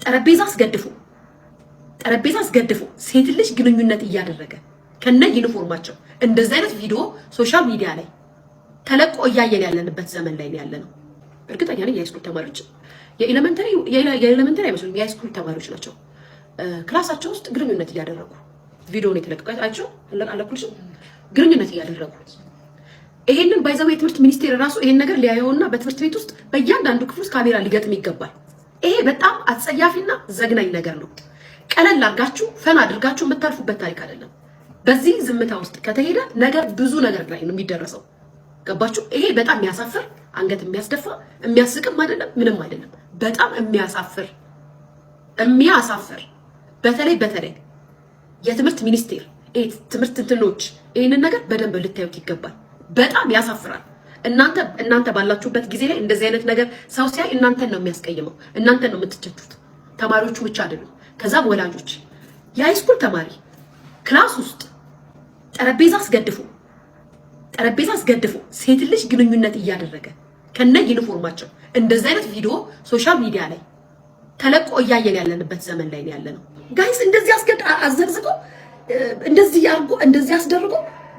ጠረጴዛ አስገድፎ ሴት ልጅ ግንኙነት እያደረገ ከነ ዩኒፎርማቸው እንደዚህ አይነት ቪዲዮ ሶሻል ሚዲያ ላይ ተለቆ እያየን ያለንበት ዘመን ላይ ያለነው። እርግጠኛ ነኝ የሃይስኩል ተማሪዎች የኤሌመንተሪ አይመስሉም፣ የሃይስኩል ተማሪዎች ናቸው። ክላሳቸው ውስጥ ግንኙነት እያደረጉ ቪዲዮውን የተለቀቀው አለኩልሽ ግንኙነት እያደረጉ ይሄንን ባይዘው የትምህርት ሚኒስቴር ራሱ ይሄን ነገር ሊያየውና በትምህርት ቤት ውስጥ በእያንዳንዱ ክፍል ውስጥ ካሜራ ሊገጥም ይገባል። ይሄ በጣም አጸያፊና ዘግናኝ ነገር ነው። ቀለል አድርጋችሁ ፈን አድርጋችሁ የምታልፉበት ታሪክ አይደለም። በዚህ ዝምታ ውስጥ ከተሄደ ነገር ብዙ ነገር ላይ ነው የሚደረሰው። ገባችሁ? ይሄ በጣም የሚያሳፍር አንገት የሚያስደፋ የሚያስቅም አይደለም፣ ምንም አይደለም። በጣም የሚያሳፍር በተለይ የትምህርት ሚኒስቴር ትምህርት እንትኖች ይሄንን ነገር በደንብ ልታዩት ይገባል። በጣም ያሳፍራል። እናንተ ባላችሁበት ጊዜ ላይ እንደዚህ አይነት ነገር ሰው ሲያይ እናንተን ነው የሚያስቀይመው፣ እናንተን ነው የምትቸቱት። ተማሪዎቹ ብቻ አይደሉም፣ ከዛም ወላጆች። የሃይስኩል ተማሪ ክላስ ውስጥ ጠረጴዛ አስገድፎ ሴት ልጅ ግንኙነት እያደረገ ከነ ዩኒፎርማቸው እንደዚህ አይነት ቪዲዮ ሶሻል ሚዲያ ላይ ተለቆ እያየን ያለንበት ዘመን ላይ ያለነው። ጋይስ እንደዚህ አዘግዝቆ እንደዚህ አስደርጎ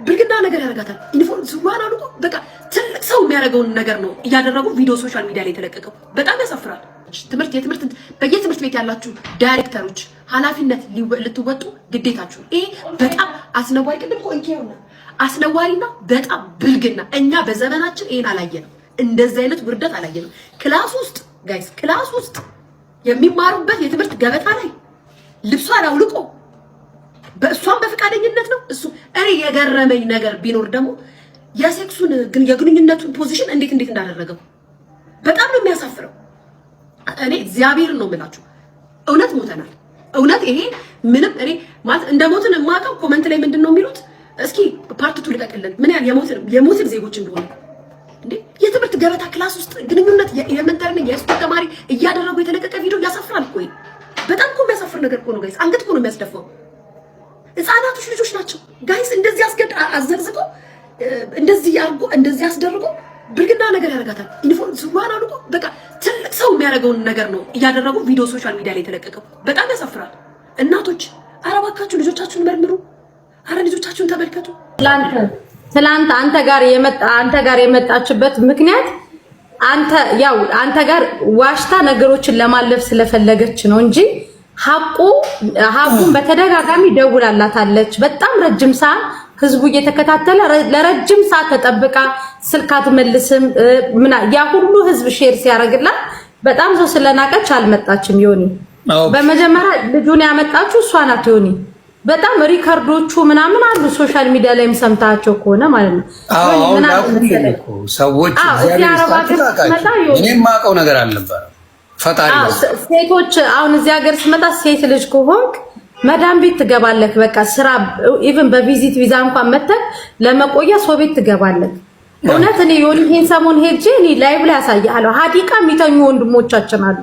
ብልግና ነገር ያደርጋታል። ዩኒፎርም ዝዋና አልቆ በቃ ትልቅ ሰው የሚያደርገውን ነገር ነው እያደረጉ ቪዲዮ ሶሻል ሚዲያ ላይ ተለቀቀው። በጣም ያሳፍራል። በየትምህርት ቤት ያላችሁ ዳይሬክተሮች ኃላፊነት ልትወጡ ግዴታችሁ። ይሄ በጣም አስነዋሪ አስነዋሪና በጣም ብልግና። እኛ በዘመናችን ይሄን አላየንም፣ እንደዚህ አይነት ውርደት አላየንም። ክላስ ውስጥ የሚማሩበት የትምህርት ገበታ ላይ ልብሷን አውልቆ በእሷም በፈቃደኝነት ነው እሱ። እኔ የገረመኝ ነገር ቢኖር ደግሞ የግንኙነቱን ፖዚሽን እንዴት እንዳደረገው በጣም ነው የሚያሳፍረው። እኔ እግዚአብሔርን ነው የምላችሁ፣ እውነት ሞተናል። እውነት ይሄ ምንም እኔ ማለት እንደሞትን የማውቀው ኮመንት ላይ ምንድነው የሚሉት? እስኪ ፓርቲቱ ልቀቅልን ምን ያህል የሞትን ዜጎች እንደሆነ እንዴ። የትምህርት ገበታ ክላስ ውስጥ ግንኙነት የኤሌመንተሪ የሃይስኩል ተማሪ እያደረጉ የተለቀቀ ቪዲዮ ያሳፍራል እኮ። በጣም እኮ የሚያሳፍር ነገር እኮ ነው ጋይስ። አንገት እኮ ነው የሚያስደፋው። ህፃናቶች ልጆች ናቸው ጋይስ። እንደዚህ አዘግዝቆ እንደዚህ አስደርጎ ብልግና ነገር ያደርጋታል። ዩኒፎርም ዝዋና አልቆ በቃ ትልቅ ሰው የሚያደርገውን ነገር ነው እያደረጉ ቪዲዮ ሶሻል ሚዲያ ላይ የተለቀቀው። በጣም ያሳፍራል። እናቶች ኧረ እባካችሁ ልጆቻችሁን መርምሩ። ኧረ ልጆቻችሁን ተመልከቱ። ትላንት አንተ ጋር የመጣችበት ምክንያት አንተ ጋር ዋሽታ ነገሮችን ለማለፍ ስለፈለገች ነው እንጂ ሀቁን በተደጋጋሚ ደውላላታለች። በጣም ረጅም ሰዓት ህዝቡ እየተከታተለ ለረጅም ሰዓት ተጠብቃ ስልክ አትመልስም። ያ ሁሉ ህዝብ ሼር ሲያደርግላት በጣም ሰው ስለናቀች አልመጣችም። ዮኒ በመጀመሪያ ልጁን ያመጣችው እሷ ናት። ዮኒ በጣም ሪከርዶቹ ምናምን አሉ ሶሻል ሚዲያ ላይም ሰምታቸው ከሆነ ማለት ነው። ሰዎች እኔም ማውቀው ነገር አልነበረም። ፈጣሪ ሴቶች አሁን እዚህ ሀገር ስመጣ ሴት ልጅ ከሆንክ መዳም ቤት ትገባለህ። በቃ ስራ ኢቭን በቪዚት ቪዛ እንኳን መተህ ለመቆያ ሰው ቤት ትገባለህ። እውነት እኔ ይሄን ሰሞን ሄጄ እኔ ላይቭ ላይ ያሳያለሁ። ሀዲቃ የሚተኙ ወንድሞቻችን አሉ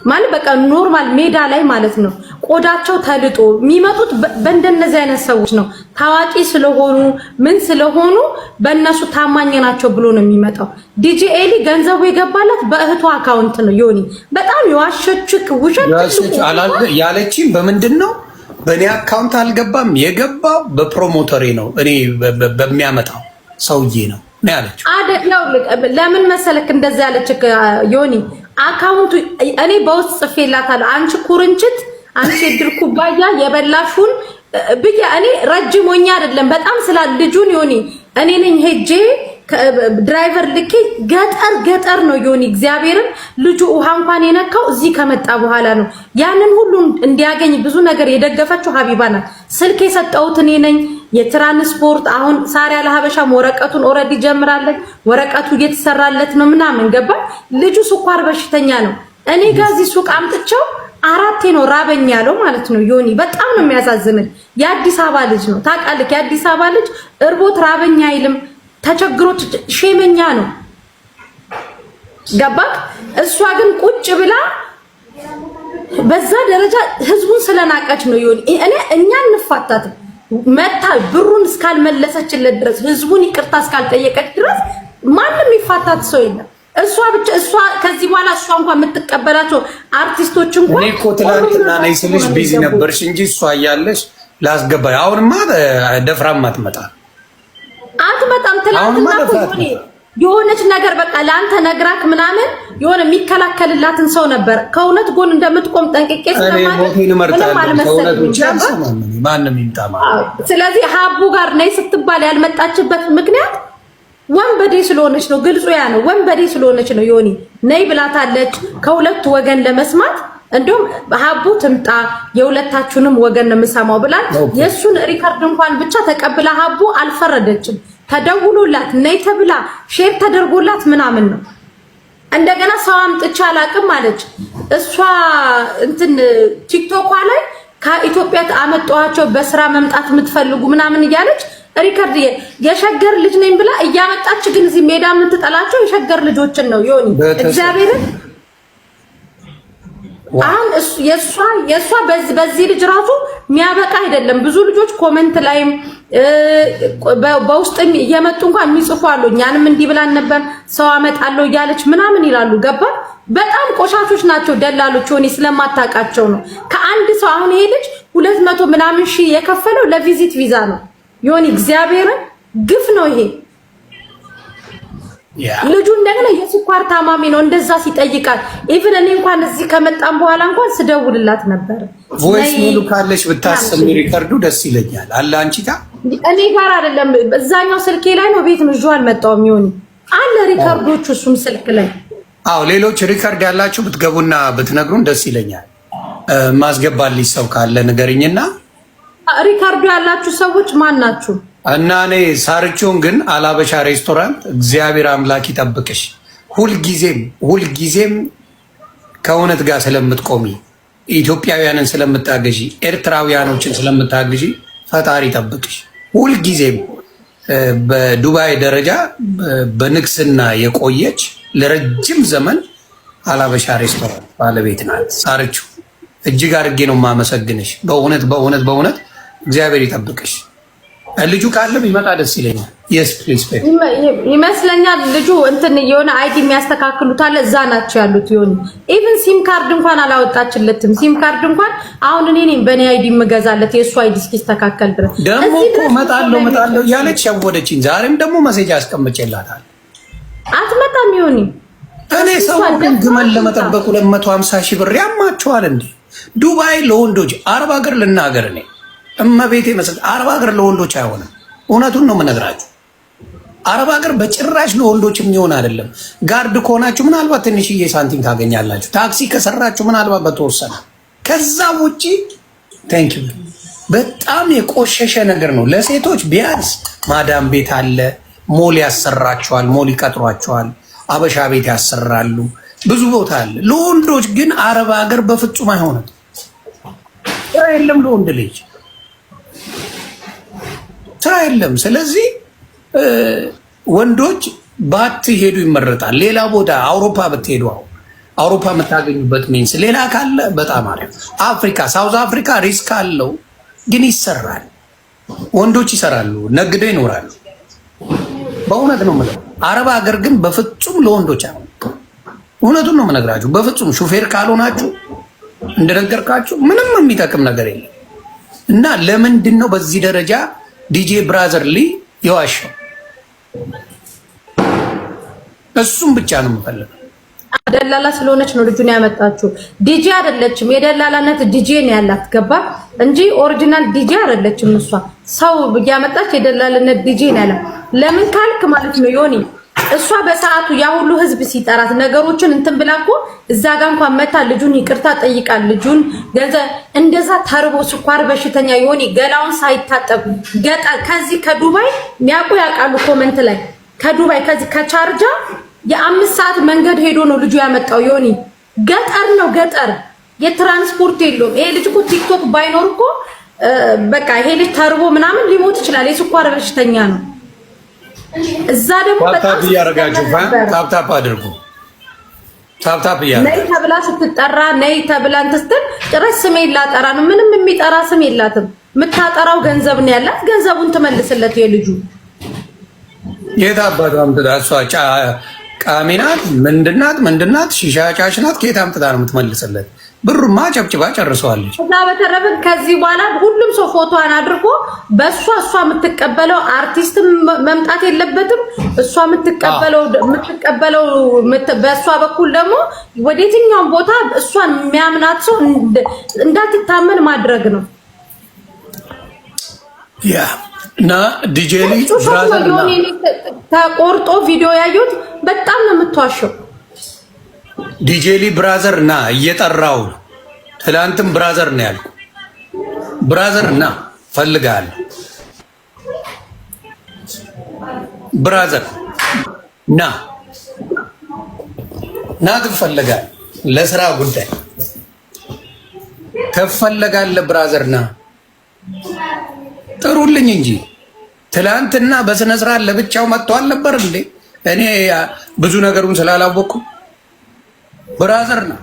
ማለት በቃ ኖርማል ሜዳ ላይ ማለት ነው። ቆዳቸው ተልጦ የሚመጡት በእንደነዚህ አይነት ሰዎች ነው። ታዋቂ ስለሆኑ ምን ስለሆኑ በእነሱ ታማኝ ናቸው ብሎ ነው የሚመጣው። ዲጂ ኤሊ ገንዘቡ የገባላት በእህቷ አካውንት ነው። ዮኒ በጣም የዋሸችክ ውሸት ያለችኝ በምንድን ነው? በእኔ አካውንት አልገባም፣ የገባው በፕሮሞተሬ ነው፣ እኔ በሚያመጣው ሰውዬ ነው ያለችው። አደለው ለምን መሰለክ እንደዛ ያለችክ ዮኒ? አካውንቱ እኔ በውስጥ ጽፌላታለሁ። አንቺ ኩርንችት፣ አንቺ የድር ኩባያ የበላሹን ብዬ እኔ ረጅም ሆኛ አይደለም በጣም ስላ ልጁን ዮኒ እኔ ነኝ ሄጄ ድራይቨር ልኬ ገጠር ነው ዮኒ እግዚአብሔርን ልጁ ውሃ እንኳን የነካው እዚህ ከመጣ በኋላ ነው። ያንን ሁሉ እንዲያገኝ ብዙ ነገር የደገፈችው ሀቢባ ናት። ስልክ የሰጠሁት እኔ ነኝ። የትራንስፖርት አሁን ሳሪያ ለሀበሻም ወረቀቱን ኦልሬዲ ጀምራለች። ወረቀቱ እየተሰራለት ነው ምናምን ገባ። ልጁ ስኳር በሽተኛ ነው። እኔ ጋዚ ሱቅ አምጥቼው አራቴ ነው ራበኝ ያለው ማለት ነው። ዮኒ በጣም ነው የሚያሳዝነኝ። የአዲስ አበባ ልጅ ነው ታውቃለህ። የአዲስ አበባ ልጅ እርቦት ራበኝ አይልም። ተቸግሮት ሼመኛ ነው ገባ። እሷ ግን ቁጭ ብላ በዛ ደረጃ ህዝቡን ስለናቀች ነው ዮኒ እኛ እንፋታትም መታ ብሩን እስካልመለሰችለት ድረስ ህዝቡን ይቅርታ እስካልጠየቀች ድረስ ማንም ይፋታት ሰው የለም። እሷ ከዚህ በኋላ እሷ እንኳን የምትቀበላቸው አርቲስቶች እንኳን እኔ እኮ ትናንትና ነኝ ስልሽ ቢዚ ነበርሽ እንጂ እሷ እያለሽ ላስገባ። አሁንማ ደፍራም አትመጣም። ትናንትና የሆነች ነገር በቃ ለአንተ ነግራክ ምናምን የሆነ የሚከላከልላትን ሰው ነበር። ከእውነት ጎን እንደምትቆም ጠንቅቄ ማንም ይምጣማ። ስለዚህ ሀቡ ጋር ነይ ስትባል ያልመጣችበት ምክንያት ወንበዴ ስለሆነች ነው። ግልጹ ያ ነው። ወንበዴ ስለሆነች ነው። ዮኒ ነይ ብላታለች ከሁለቱ ወገን ለመስማት። እንዲሁም ሀቡ ትምጣ የሁለታችሁንም ወገን ነው የምሰማው ብላል። የእሱን ሪከርድ እንኳን ብቻ ተቀብላ ሀቡ አልፈረደችም። ተደውሎላት ነይ ተብላ ሼር ተደርጎላት ምናምን ነው። እንደገና ሰው አምጥቻ አላቅም አለች። እሷ እንትን ቲክቶኳ ላይ ከኢትዮጵያ አመጣኋቸው በስራ መምጣት የምትፈልጉ ምናምን እያለች ሪከርድ የሸገር ልጅ ነኝ ብላ እያመጣች ግን እዚህ ሜዳ የምትጠላቸው የሸገር ልጆችን ነው። ዮኒ እግዚአብሔርን አሁን የእሷ በዚህ ልጅ ራሱ የሚያበቃ አይደለም። ብዙ ልጆች ኮሜንት ላይም በውስጥም እየመጡ እንኳን የሚጽፉ አሉ። እኛንም እንዲህ ብላን ነበር ሰው አመጣለሁ እያለች ምናምን ይላሉ። ገባ? በጣም ቆሻሾች ናቸው ደላሎች። ዮኒ ስለማታውቃቸው ነው። ከአንድ ሰው አሁን ይሄ ልጅ 200 ምናምን ሺህ የከፈለው ለቪዚት ቪዛ ነው። ዮኒ እግዚአብሔርን ግፍ ነው ይሄ። ልጁ እንደገና የስኳር ታማሚ ነው። እንደዛ ሲጠይቃት ኢቭን እኔ እንኳን እዚህ ከመጣን በኋላ እንኳን ስደውልላት ነበር። ቮይስ ሙሉ ካለሽ ብታሰሚ ሪከርዱ ደስ ይለኛል። አለ አንቺ ጋር እኔ ጋር አይደለም፣ እዛኛው ስልኬ ላይ ነው። ቤት ነው ጆል መጣው ዮኒ አለ ሪከርዶቹ እሱም ስልክ ላይ። አዎ ሌሎች ሪከርድ ያላችሁ ብትገቡና ብትነግሩን ደስ ይለኛል። ማስገባልኝ ሰው ካለ ንገሪኝና። ሪከርዱ ያላችሁ ሰዎች ማን ናችሁ? እና እኔ ሳርቾን ግን አላበሻ ሬስቶራንት እግዚአብሔር አምላክ ይጠብቅሽ። ሁልጊዜም ከእውነት ጋር ስለምትቆሚ፣ ኢትዮጵያውያንን ስለምታገዢ፣ ኤርትራውያኖችን ስለምታገዢ ፈጣሪ ይጠብቅሽ። ሁልጊዜም በዱባይ ደረጃ በንግስና የቆየች ለረጅም ዘመን አላበሻ ሬስቶራንት ባለቤት ናት ሳርቾ። እጅግ አድርጌ ነው የማመሰግንሽ። በእውነት እግዚአብሔር ይጠብቅሽ። ልጁ ካለ ቢመጣ ደስ ይለኛል። የስ ፕሊዝ ይመስለኛል ልጁ እንትን የሆነ አይዲ የሚያስተካክሉት አለ እዛ ናቸው ያሉት። ይሁን ኢቭን ሲም ካርድ እንኳን አላወጣችለትም። ሲም ካርድ እንኳን አሁን እኔ ነኝ በኔ አይዲ የምገዛለት የእሱ አይዲ እስኪስተካከል ድረስ። ደግሞ እኮ እመጣለሁ እያለች ሸወደችኝ። ዛሬም ደግሞ መሴጅ አስቀምጬላታል። አትመጣም። ይሁን እኔ ሰው ግን ግመል ለመጠበቅ 250 ሺህ ብር ያማቸዋል እንዴ? ዱባይ ለወንዶች አረብ ሀገር ልናገር እኔ እመቤቴ መሰል አረብ ሀገር ለወንዶች አይሆንም። እውነቱን ነው የምነግራችሁ። አረብ ሀገር በጭራሽ ለወንዶች የሚሆን አይደለም። ጋርድ ከሆናችሁ ምናልባት ትንሽዬ ሳንቲም ታገኛላችሁ። ታክሲ ከሰራችሁ ምናልባት በተወሰነ። ከዛ ውጪ ቴንክ ዩ በጣም የቆሸሸ ነገር ነው። ለሴቶች ቢያንስ ማዳም ቤት አለ፣ ሞል ያሰራቸዋል፣ ሞል ይቀጥሯቸዋል፣ አበሻ ቤት ያሰራሉ፣ ብዙ ቦታ አለ። ለወንዶች ግን አረብ ሀገር በፍጹም አይሆንም። ስራ የለም ለወንድ ልጅ ስራ የለም። ስለዚህ ወንዶች ባትሄዱ ይመረጣል። ሌላ ቦታ አውሮፓ ብትሄዱ አውሮፓ የምታገኙበት ሚንስ ሌላ ካለ በጣም አሪፍ። አፍሪካ ሳውዝ አፍሪካ ሪስክ አለው ግን ይሰራል። ወንዶች ይሰራሉ፣ ነግደው ይኖራሉ። በእውነት ነው የምለው። አረብ ሀገር ግን በፍጹም ለወንዶች አይሆንም። እውነቱን ነው የምነግራችሁ። በፍጹም ሹፌር ካልሆናችሁ እንደነገርካችሁ ምንም የሚጠቅም ነገር የለም። እና ለምንድን ነው በዚህ ደረጃ ዲጄ ብራዘር ሊ የዋሸው? እሱም ብቻ ነው የምፈልገው። ደላላ ስለሆነች ነው ልጁን ያመጣችው። ዲጄ አይደለችም። የደላላነት ዲጄ ነው ያላት ገባ እንጂ ኦሪጂናል ዲጄ አይደለችም። እሷ ሰው እያመጣች የደላላነት ዲጄ ነው ያላት። ለምን ካልክ ማለት ነው ዮኒ እሷ በሰዓቱ ያ ሁሉ ህዝብ ሲጠራት ነገሮችን እንትን ብላ እኮ እዛ ጋር እንኳን መታ ልጁን ይቅርታ ጠይቃል። ልጁን ገንዘብ እንደዛ ተርቦ ስኳር በሽተኛ ዮኒ ገላውን ሳይታጠብ ገጠር ከዚህ ከዱባይ ሚያውቁ ያውቃሉ። ኮመንት ላይ ከዱባይ ከዚህ ከቻርጃ የ5 ሰዓት መንገድ ሄዶ ነው ልጁ ያመጣው። ዮኒ ገጠር ነው ገጠር፣ የትራንስፖርት የለውም። ይሄ ልጅ እኮ ቲክቶክ ባይኖር እኮ በቃ ይሄ ልጅ ተርቦ ምናምን ሊሞት ይችላል። የስኳር በሽተኛ ነው። እዛ ደግሞ በጣም ያረጋችሁ ታፕ አድርጉ። ታፕ ነይ ተብላ ስትጠራ ነይ ተብላ እንትን ጭራሽ ስሜ ላጠራ ነው። ምንም የሚጠራ ስም የላትም። የምታጠራው ገንዘብ ነው ያላት። ገንዘቡን ትመልስለት የልጁ የታባቷም ተዳሷ ቃሚናት ምንድናት ሺሻ ጫሽ ናት። ከየት አምጥታ ነው የምትመልስለት? ብሩማ ጨብጭባ ጨርሰዋለች። እዛ በተረፈ ከዚህ በኋላ ሁሉም ሰው ፎቶዋን አድርጎ እሷ የምትቀበለው አርቲስት መምጣት የለበትም። እሷ የምትቀበለው በእሷ በኩል ደግሞ ወደ የትኛውም ቦታ እሷን የሚያምናት ሰው እንዳትታመን ማድረግ ነው። ያ እና ዲጄሊ ብራዘር ተቆርጦ ቪዲዮ ያዩት በጣም ነው የምትዋሸው። ዲጄሊ ብራዘር ና እየጠራው ትላንትም ብራዘር ነው ያልኩ። ብራዘር ና ፈልጋለሁ። ብራዘር ና ትፈልጋለህ፣ ለስራ ጉዳይ ትፈልጋለህ። ብራዘር ና ጥሩልኝ እንጂ ትላንትና በስነ ስርዓት ለብቻው መጥቶ አልነበር እንዴ? እኔ ብዙ ነገሩን ስላላወቅኩ ብራዘር ነው።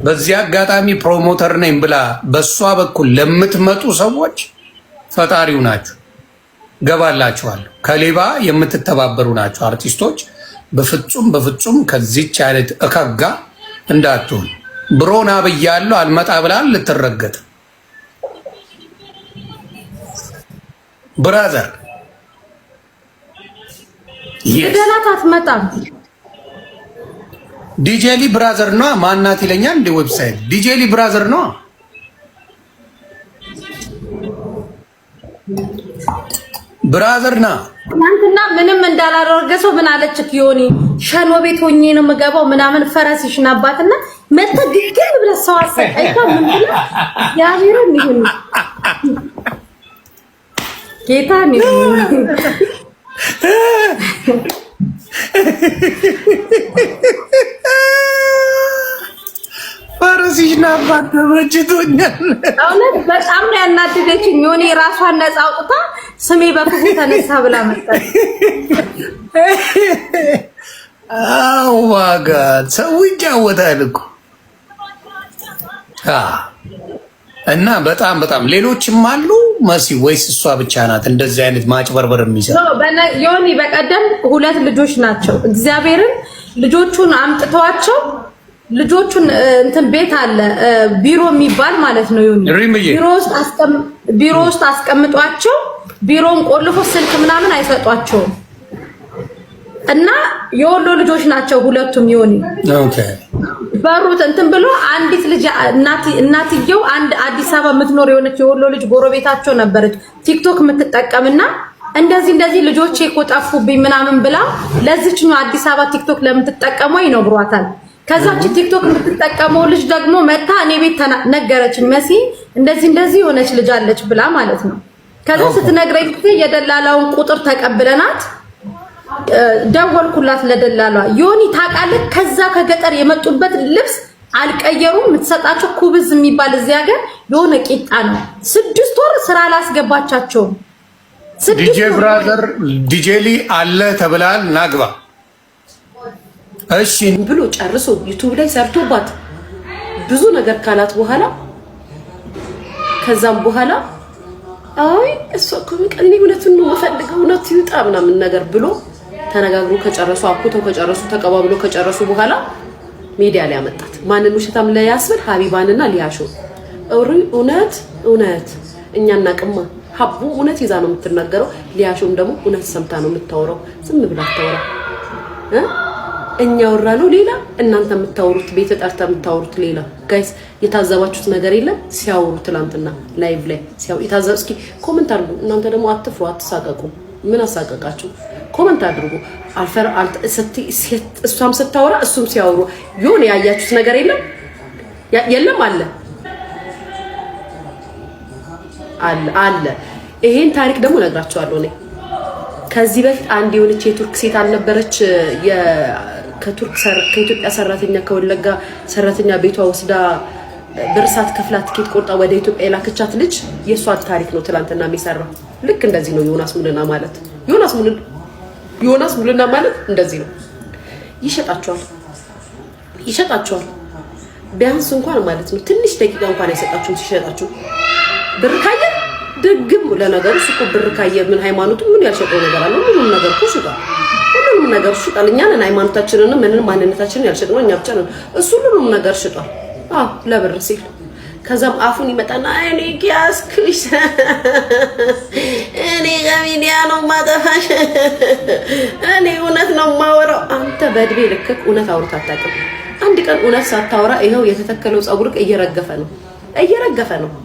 በዚህ አጋጣሚ ፕሮሞተር ነኝ ብላ በሷ በኩል ለምትመጡ ሰዎች ፈጣሪው ናችሁ፣ ገባላችኋለሁ። ከሌባ የምትተባበሩ ናችሁ አርቲስቶች። በፍጹም ከዚች አይነት እከጋ እንዳትሆን። ብሮና ብያለሁ አልመጣ ብላል ልትረገጥ። ብራዘር ይደላት አትመጣም። ዲጄሊ ብራዘር ነው። ማናት ይለኛል እንደ ዌብሳይት ዲጄሊ ብራዘር ነው። ብራዘር ና ትናንትና ምንም እንዳላደረገ ሰው ምን አለች ዮኒ? ሸኖ ቤት ሆኜ ነው የምገባው ምናምን ፈረስሽን አባትና መተግገም ብለ ሰው አሰቃይታ ምን ብለ ያቢረን ይሁን ጌታ ነው ፈረስሽን አባት ተመችቶኛል። እውነት በጣም ነው ያናደደችኝ። ዮኒ ራሷን ነፃ አውጥታ ስሜ በክፉ ተነሳ ብላ መጣች። አው ዋጋ ሰው ይጫወታል እኮ እና በጣም ሌሎችም አሉ መሲ፣ ወይስ እሷ ብቻ ናት እንደዚህ አይነት ማጭበርበር የሚሰራ? ዮኒ በቀደም 2 ልጆች ናቸው እግዚአብሔርን ልጆቹን አምጥተዋቸው ልጆቹን እንትን ቤት አለ ቢሮ የሚባል ማለት ነው ዮኒ ቢሮ ውስጥ አስቀምጧቸው ቢሮን ቆልፎ ስልክ ምናምን አይሰጧቸውም። እና የወሎ ልጆች ናቸው ሁለቱም ዮኒ። ኦኬ በሩት እንትን ብሎ አንዲት ልጅ እናትየው አንድ አዲስ አበባ የምትኖር የሆነች የወሎ ልጅ ጎረቤታቸው ነበረች ቲክቶክ የምትጠቀምና እንደዚህ ልጆቼ እኮ ጠፉብኝ ምናምን ብላ ለዚህኛው አዲስ አበባ ቲክቶክ ለምትጠቀመው ይነግሯታል። ከዛች ቲክቶክ የምትጠቀመው ልጅ ደግሞ መታ እኔ ቤት ነገረችኝ መሲ እንደዚህ የሆነች ልጅ አለች ብላ ማለት ነው። ከዛ ስትነግረኝ የደላላውን ቁጥር ተቀብለናት ደወልኩላት ለደላሏ። ዮኒ ታውቃለህ ከዛ ከገጠር የመጡበት ልብስ አልቀየሩም። የምትሰጣቸው ኩብዝ የሚባል እዚህ ሀገር የሆነ ቂጣ ነው። 6 ወር ስራ አላስገባቻቸውም። ዲጄ ብራዘር ዲጄሊ አለ ተብላል ናግባ እሺ ብሎ ጨርሶ ዩቲዩብ ላይ ሰርቶባት ብዙ ነገር ካላት በኋላ ከዛም በኋላ አይ እሱ እኮ እኔ እውነቱን ነው የምፈልገው እውነቱ ይውጣ ምናምን ነገር ብሎ ተነጋግሮ ከጨረሱ አኩተው ከጨረሱ ተቀባብሎ ከጨረሱ በኋላ ሚዲያ ላይ አመጣት። ማንን ውሸታም ላይ ያስብል ሀቢባንና ሊያሾ እውነት እኛ እናቅማ ሀቡ እውነት ይዛ ነው የምትናገረው። ሊያሾም ደግሞ እውነት ሰምታ ነው የምታወራው። ዝም ብላ ታወራ እኛ ወራለው ሌላ እናንተ የምታወሩት ቤት ጠርታ የምታወሩት ሌላ። ጋይስ የታዘባችሁት ነገር የለም? ሲያወሩ ትላንትና ላይቭ ላይ ሲያው የታዘብ እስኪ ኮሜንት አድርጉ። እናንተ ደግሞ አትፍሩ፣ አትሳቀቁ። ምን አሳቀቃችሁ? ኮሜንት አድርጉ። አልፈር እሷም ስታወራ እሱም ሲያወሩ የሆነ ያያችሁት ነገር የለም? የለም አለ። ይሄን ታሪክ ደግሞ ነግራችኋለሁ እኔ። ከዚህ በፊት አንድ የሆነች የቱርክ ሴት አልነበረች ከኢትዮጵያ ሰራተኛ ከወለጋ ሰራተኛ ቤቷ ወስዳ ብር ሳትከፍላ ትኬት ቆርጣ ወደ ኢትዮጵያ የላከቻት ልጅ የሷን ታሪክ ነው ትላንትና የሚሰራው። ልክ እንደዚህ ነው ዮናስ ሙሉና ማለት። ዮናስ ሙሉና ማለት እንደዚህ ነው። ይሸጣቸዋል ቢያንስ እንኳን ማለት ነው ትንሽ ደቂቃ እንኳን አይሰጣችሁም ሲሸጣችሁ። ብር ካየ ደግም ለነገሩ እኮ ብር ካየ ምን ሃይማኖቱ ምን ያልሸጠው ነገር አለ? ምንም ነገር እኮ ሽጧል። ሁሉም ሁሉንም ነገር ሽጧል። እኛን ሃይማኖታችንን ምንም ማንነታችንን ያልሸጥነው እኛ ብቻ ነን። እሱ ሁሉንም ነገር ሽጧል። ለብር ሲል ከዛም አፉን ይመጣና እኔ ኪያስክሽ እኔ ከሚዲያ ነው ማጠፋሽ እኔ እውነት ነው ማወራው። አንተ በእድሜ ልክ እውነት አውርተህ አታውቅም። አንድ ቀን እውነት ሳታወራ ይኸው የተተከለው ፀጉርክ እየረገፈ ነው።